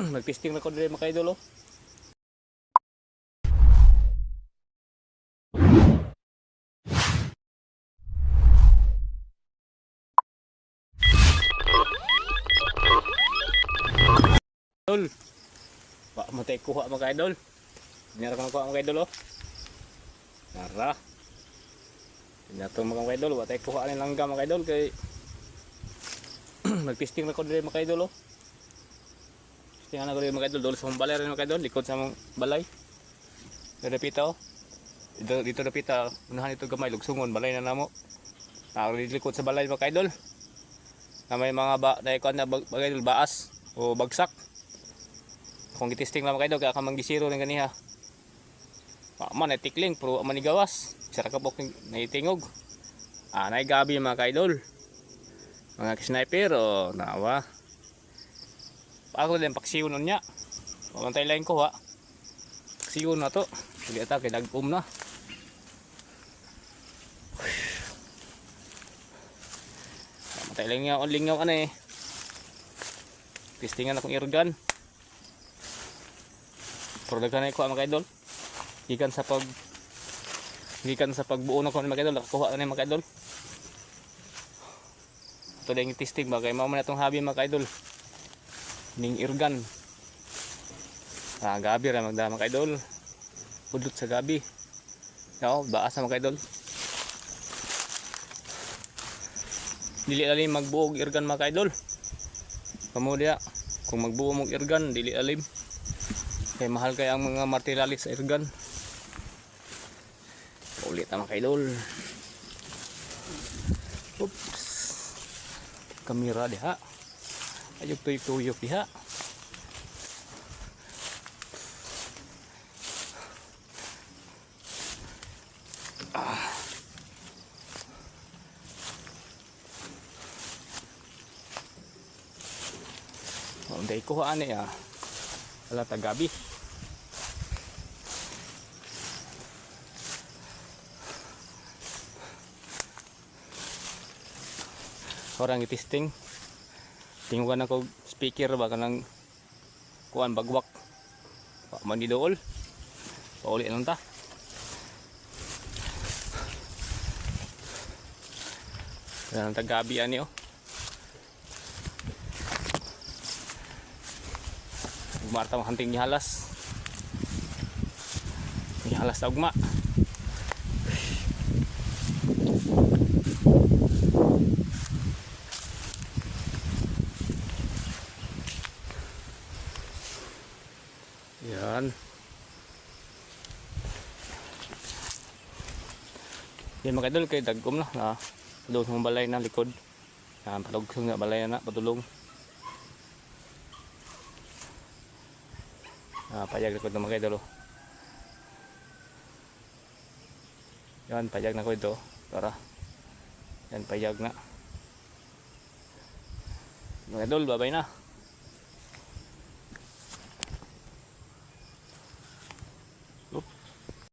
Nag-testing na ko diri mga idol oh. Idol. Wa matay kuha mga idol. Nyara ka kuha mga idol oh. Nara. Nyato mga idol, wa tay kuha ni langga mga idol kay nag-testing na ko diri mga idol oh. Testing na ko diri mga idol, dol sa balay rin mga idol, likod sa mong balay. Dapita oh. Dito dapita, unahan ito gamay lugsungon balay na namo. Likod sa balay mga idol. Na may mga na ikon na mga idol baas o bagsak. Kung gitesting lang mga idol kaya ka manggisiro ng ganiha. Man ay tikling pero manigawas. Sara ka bok naitingog. Nay gabi mga idol. Mga sniper o nawa. Ako din paksiyon niya. Pamantay lain ko ha. Paksiyon na to. Sige ata kay dagpum na. Pamantay lang nga on lingaw ana eh. Testingan akong airgun. Product na ko mga idol. Gikan sa pagbuo na ko mga idol, nakakuha na mga idol. Ito din yung testing ba kay mao man atong hobby mga idol. Ning airgun. Gabi ra magda mga idol. Pudlot sa gabi. Yaw, baas na mga idol. Dili alim magbuo og airgun mga idol. Kamo dia kung magbuo mong airgun dili alim. Kaya mahal kaya ang mga martiralis sa airgun. Ulit na mga idol. Oops. Kamera diha. Ayok tuyok-tuyok diha. Day ko ani wala tagabi. Orang i-testing. Tingugan ako speaker ba kanang kuan bagwak. Pa man didool. Pauli lang ta. Yan tagabi ani oh. Marta hunting ni halas. Ni halas ta ugma. Yan. Yan mga idol kay dagkom na doon sa balay na likod. Patugtong nga balay na patulong. Payag likod ng mga idol. Yan payag na ko ito. Tara. Yan payag na. Mga idol, babay na.